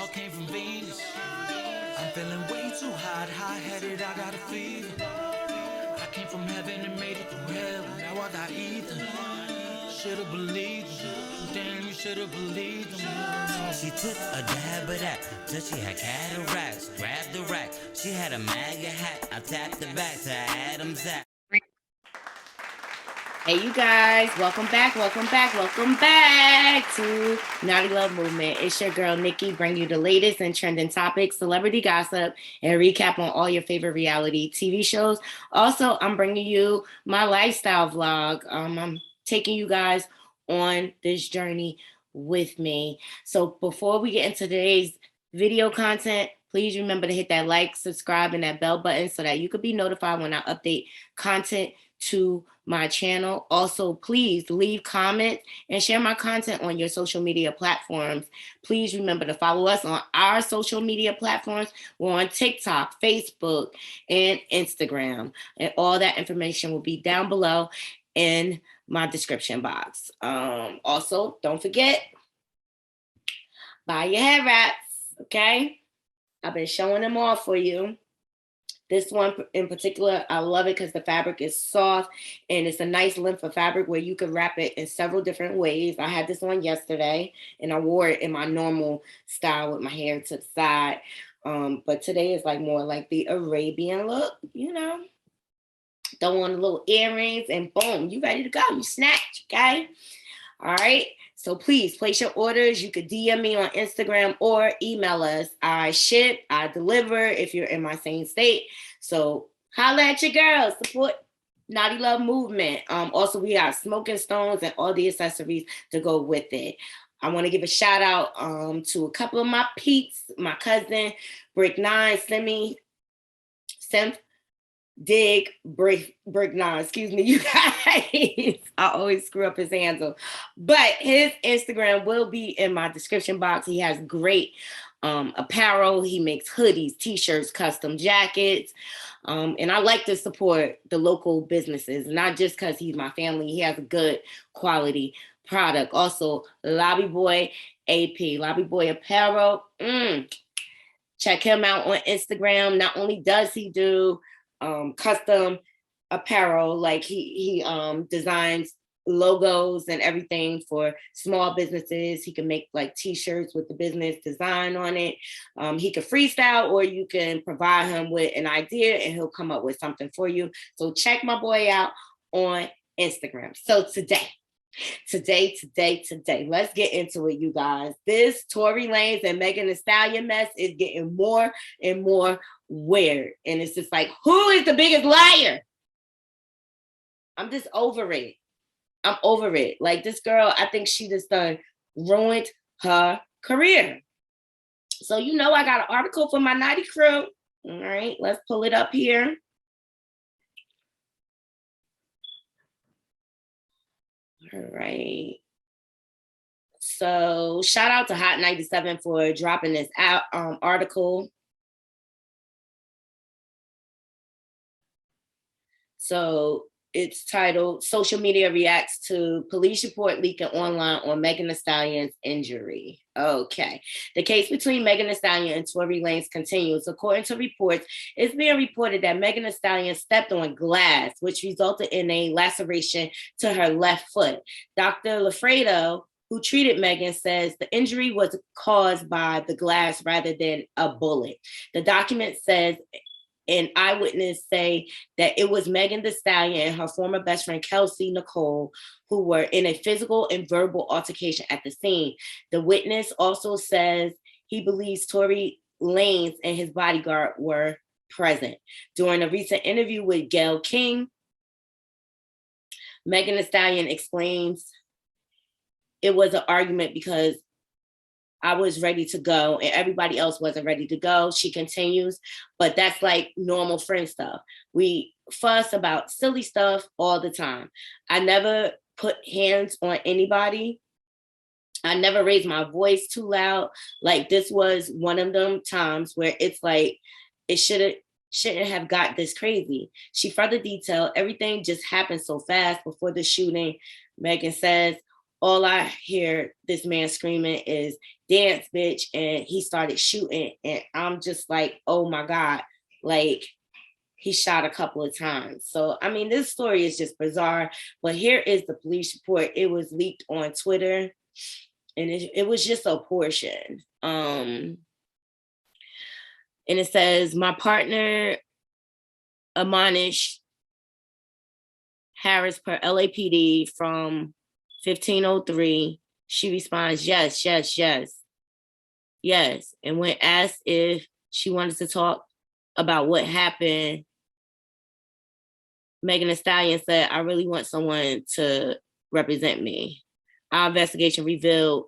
all came from Venus. I'm feeling way too hot, high-headed, I got a fever. I came from heaven and made it through hell, and now I got ether. Should've believed them. Damn, you should've believed them. She took a dab of that till she had cataracts. Grabbed the rack, she had a MAGA hat. I tapped the back to Adam's act. Hey, you guys, welcome back to Naughty Love Movement. It's your girl, Nikki, bringing you the latest and trending topics, celebrity gossip, and recap on all your favorite reality TV shows. Also, I'm bringing you my lifestyle vlog. I'm taking you guys on this journey with me. So before we get into today's video content, please remember to hit that like, subscribe, and that bell button so that you could be notified when I update content to my channel. Also, please leave comments and share my content on your social media platforms. Please remember to follow us on our social media platforms. We're on TikTok, Facebook, and Instagram. And all that information will be down below in my description box. Also, don't forget, buy your hair wraps, okay? I've been showing them off for you. This one in particular, I love it because the fabric is soft and it's a nice length of fabric where you can wrap it in several different ways. I had this on yesterday and I wore it in my normal style with my hair to the side. But today is like more like the Arabian look, you know. Throw on the little earrings and boom, you ready to go. You snatch, okay? All right. So please place your orders. You could DM me on Instagram or email us. I ship, I deliver if you're in my same state. So holla at your girls. Support Naughty Love Movement. Also, we got smoking stones and all the accessories to go with it. I want to give a shout out to a couple of my peeps, my cousin, Brick 9, Simp, Dig, Brick 9, excuse me, you guys. I always screw up his handle. But his Instagram will be in my description box. He has great apparel. He makes hoodies, t-shirts, custom jackets. And I like to support the local businesses, not just because he's my family. He has a good quality product. Also, Lobby Boy AP, Lobby Boy Apparel. Check him out on Instagram. Not only does he do custom apparel, like he designs logos and everything for small businesses. He can make like t-shirts with the business design on it. He can freestyle, or you can provide him with an idea and he'll come up with something for you. So check my boy out on Instagram. So today, let's get into it, you guys. This Tory Lanez and Megan Thee Stallion mess is getting more and more weird. And it's just like, who is the biggest liar? I'm just over it. I'm over it. Like, this girl, I think she just ruined her career. So, you know, I got an article for my Naughty crew. All right, let's pull it up here. All right. So shout out to Hot 97 for dropping this out article. So it's titled "Social Media Reacts to Police Report Leaking Online on Megan Thee Stallion's Injury." Okay. The case between Megan Thee Stallion and Tory Lanez continues. According to reports, it's being reported that Megan Thee Stallion stepped on glass, which resulted in a laceration to her left foot. Dr. Lafredo, who treated Megan, says the injury was caused by the glass rather than a bullet. The document says an eyewitness say that it was Megan Thee Stallion and her former best friend Kelsey Nicole who were in a physical and verbal altercation at the scene. The witness also says he believes Tory Lanez and his bodyguard were present. During a recent interview with Gayle King, Megan Thee Stallion explains it was an argument because I was ready to go and everybody else wasn't ready to go. She continues, but that's like normal friend stuff. We fuss about silly stuff all the time. I never put hands on anybody. I never raised my voice too loud. Like, this was one of them times where it's like, it shouldn't have got this crazy. She further detailed, everything just happened so fast before the shooting. Megan says, all I hear this man screaming is dance, bitch. And he started shooting. And I'm just like, oh my God. Like, he shot a couple of times. So, I mean, this story is just bizarre. But here is the police report. It was leaked on Twitter. And it was just a portion. And it says, my partner, Amanish Harris per LAPD from 1503. She responds, yes, yes, yes. Yes. And when asked if she wanted to talk about what happened, Megan Thee Stallion said, I really want someone to represent me. Our investigation revealed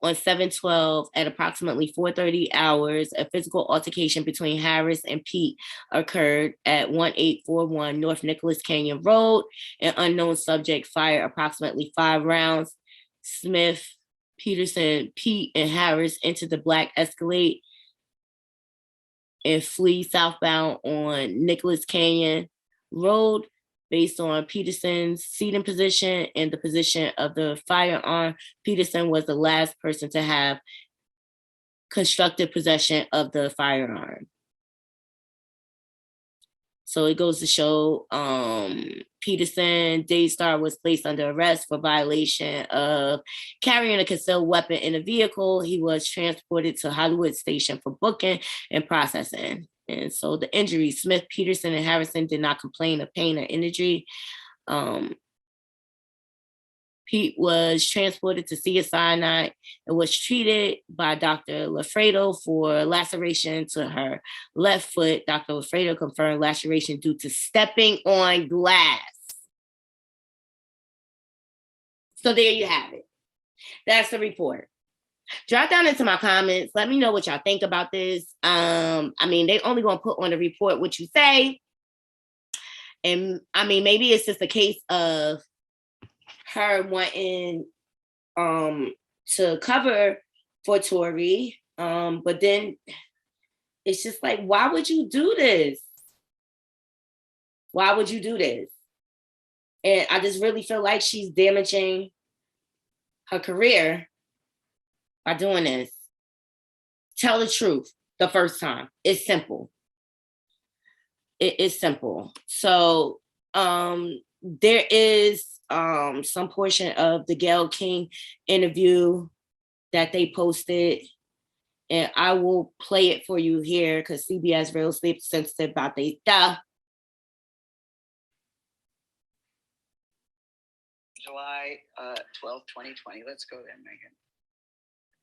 on 7/12 at approximately 4:30 hours, a physical altercation between Harris and Pete occurred at 1841 North Nicholas Canyon Road. An unknown subject fired approximately 5 rounds. Smith, Peterson, Pete, and Harris entered the black Escalade and flee southbound on Nicholas Canyon Road. Based on Peterson's seating position and the position of the firearm, Peterson was the last person to have constructive possession of the firearm. So it goes to show Peterson, Daystar, was placed under arrest for violation of carrying a concealed weapon in a vehicle. He was transported to Hollywood Station for booking and processing. And so the injuries, Smith, Peterson, and Harrison did not complain of pain or injury. Pete was transported to Sinai and was treated by Dr. Lafredo for laceration to her left foot. Dr. Lafredo confirmed laceration due to stepping on glass. So there you have it. That's the report. Drop down into my comments. Let me know what y'all think about this. I mean, they only gonna put on the report what you say. And I mean, maybe it's just a case of her wanting to cover for Tory. But then it's just like, why would you do this? Why would you do this? And I just really feel like she's damaging her career by doing this. Tell the truth the first time. It's simple. It is simple. So there is some portion of the Gayle King interview that they posted, and I will play it for you here because CBS real sleep sensitive about their stuff. July 12th, 2020. Let's go then, Megan.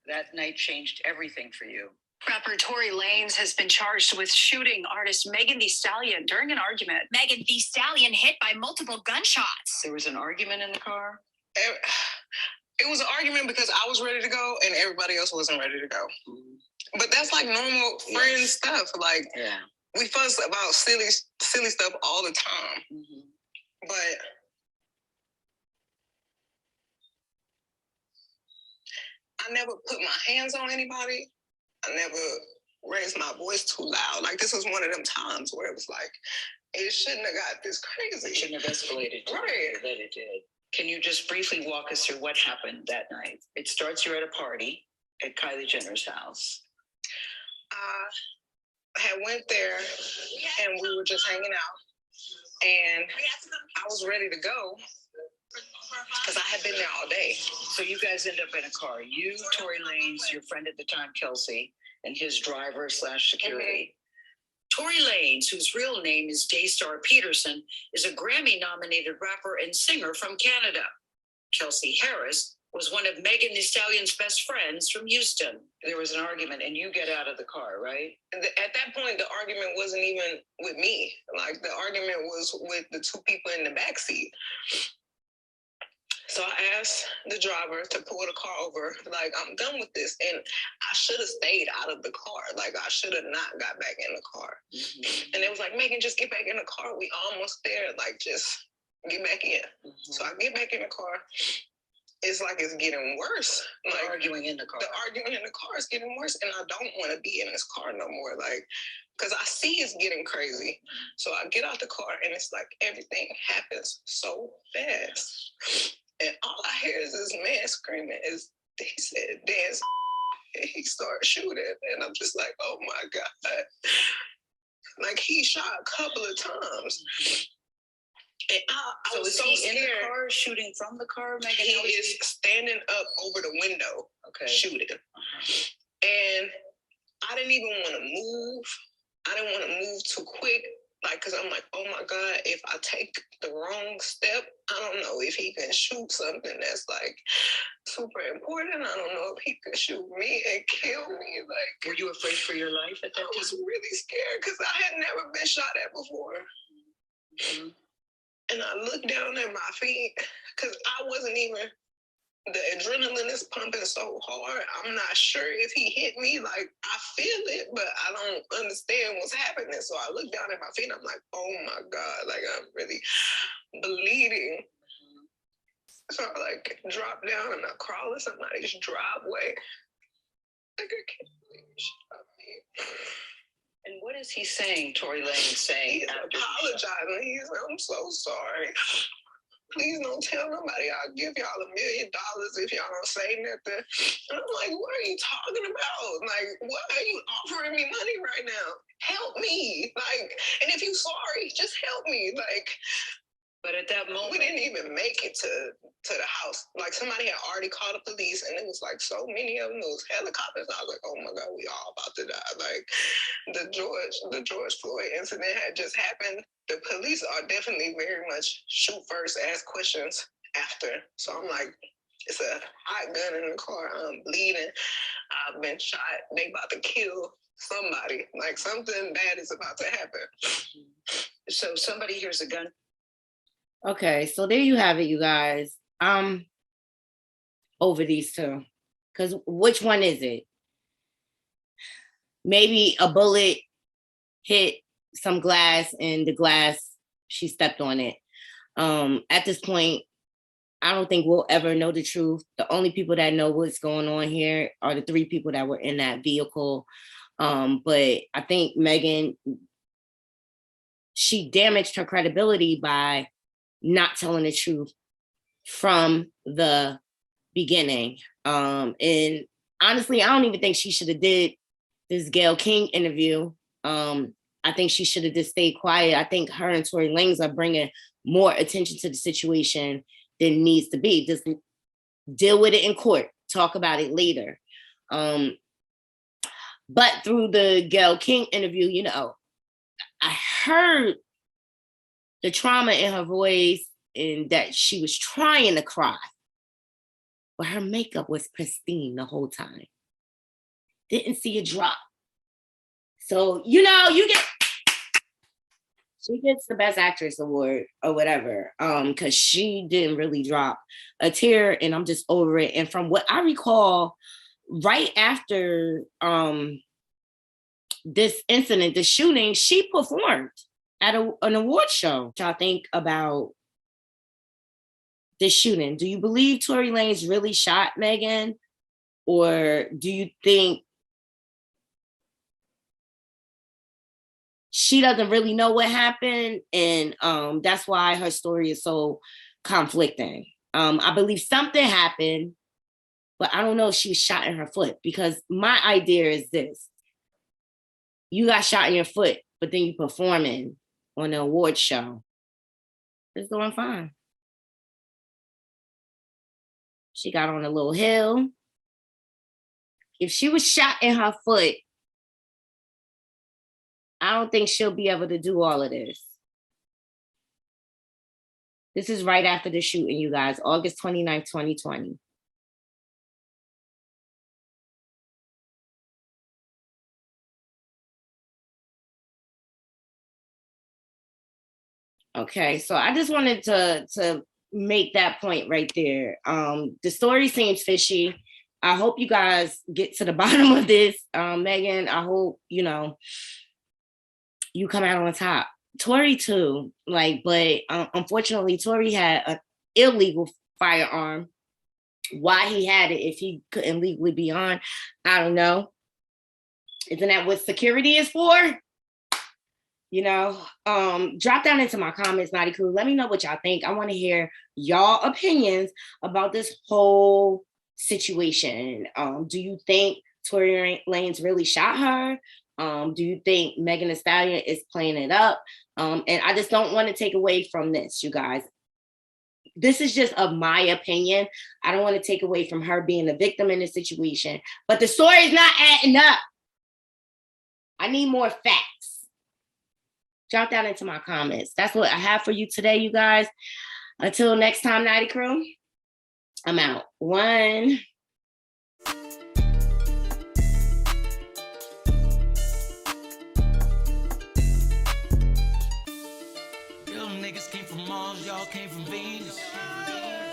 That night changed everything for you. Rapper Tory Lanez has been charged with shooting artist Megan Thee Stallion during an argument. Megan Thee Stallion hit by multiple gunshots. There was an argument in the car? It was an argument because I was ready to go and everybody else wasn't ready to go. Mm-hmm. But that's like normal friend stuff. Like, we fuss about silly stuff all the time. Mm-hmm. But I never put my hands on anybody. I never raised my voice too loud. Like, this was one of them times where it was like, it shouldn't have got this crazy. It shouldn't have escalated to right. That it did. Can you just briefly walk us through what happened that night? It starts, you're at a party at Kylie Jenner's house. I had went there and we were just hanging out. And I was ready to go because I had been there all day. So you guys end up in a car. You, Tory Lanez, your friend at the time, Kelsey, and his driver / security. Mm-hmm. Tory Lanez, whose real name is Daystar Peterson, is a Grammy-nominated rapper and singer from Canada. Kelsey Harris was one of Megan Thee Stallion's best friends from Houston. There was an argument, and you get out of the car, right? At that point, the argument wasn't even with me. Like, the argument was with the two people in the backseat. So I asked the driver to pull the car over. Like, I'm done with this. And I should have stayed out of the car. Like, I should have not got back in the car. Mm-hmm. And it was like, Megan, just get back in the car. We almost there. Like, just get back in. Mm-hmm. So I get back in the car. it's like it's getting worse. Like arguing in the car. The arguing in the car is getting worse, and I don't want to be in this car no more. Like, because I see it's getting crazy. So I get out the car, and it's like everything happens so fast. And all I hear is this man screaming. He said, dance. And he started shooting. And I'm just like, oh my God. Like, he shot a couple of times. And I was so scared. In the car, shooting from the car, Megan? He is standing up over the window, shooting. And I didn't even want to move. I didn't want to move too quick, like, because I'm like, oh my God, if I take the wrong step, I don't know if he can shoot something that's like super important. I don't know if he could shoot me and kill me. Like, were you afraid for your life at that time? I was really scared because I had never been shot at before. Mm-hmm. And I looked down at my feet because I wasn't even, the adrenaline is pumping so hard. I'm not sure if he hit me. Like, I feel it, but I don't understand what's happening. So I look down at my feet and I'm like, oh my God, like I'm really bleeding. So I like drop down and I crawl in somebody's driveway. Like, I can't believe he shot me. And what is he saying, Tory Lanez saying? He's apologizing. I'm so sorry. Please don't tell nobody. I'll give y'all $1 million if y'all don't say nothing. And I'm like, what are you talking about? Like, what are you offering me money right now? Help me. Like, and if you're sorry, just help me. Like, but at that moment, we didn't even make it to the house. Like, somebody had already called the police, and it was like so many of them. It was helicopters. I was like, oh my God, we all about to die. Like, the George Floyd incident had just happened. The police are definitely very much shoot first, ask questions after. So I'm like, it's a hot gun in the car. I'm bleeding. I've been shot. They about to kill somebody. Like, something bad is about to happen. So somebody hears a gun. Okay, so there you have it, you guys. Over these two. Because which one is it? Maybe a bullet hit some glass and the glass, she stepped on it. At this point, I don't think we'll ever know the truth. The only people that know what's going on here are the 3 people that were in that vehicle. But I think Megan, she damaged her credibility by not telling the truth from the beginning. And honestly, I don't even think she should have did this Gayle King interview. I think she should have just stayed quiet. I think her and Tory Lanez are bringing more attention to the situation than needs to be. Just deal with it in court. Talk about it later. But through the Gayle King interview, you know, I heard the trauma in her voice and that she was trying to cry. But her makeup was pristine the whole time. Didn't see a drop. So, you know, she gets the Best Actress award or whatever, because she didn't really drop a tear, and I'm just over it. And from what I recall, right after this incident, the shooting, she performed at an award show. Y'all think about this shooting? Do you believe Tory Lanez really shot Megan? Or do you think she doesn't really know what happened? And that's why her story is so conflicting. I believe something happened, but I don't know if she was shot in her foot, because my idea is this. You got shot in your foot, but then you performing on an award show. It's doing fine. She got on a little hill. If she was shot in her foot, I don't think she'll be able to do all of this. This is right after the shooting, you guys, August 29th, 2020. Okay, so I just wanted to make that point right there. The story seems fishy. I hope you guys get to the bottom of this. Megan, I hope, you know, you come out on top. Tory too, like, but unfortunately, Tory had an illegal firearm why he had it if he couldn't legally be on. I don't know. Isn't that what security is for? You know, drop down into my comments, Naughty Crew. Let me know what y'all think. I want to hear y'all opinions about this whole situation. Do you think Tory Lanez really shot her? Do you think Megan Thee Stallion is playing it up? And I just don't want to take away from this, you guys. This is just of my opinion. I don't want to take away from her being a victim in this situation. But the story is not adding up. I need more facts. Drop down into my comments. That's what I have for you today, you guys. Until next time, Naughty Crew, I'm out. 1. Real niggas came from Mars, y'all came from Venus.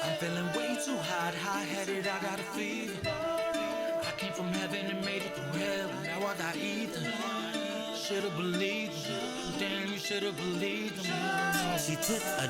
I'm feeling way too hot-headed, I got a fever. I came from heaven and made it through hell, now I got ether. Should've believed them, damn, you should've believed them. She took a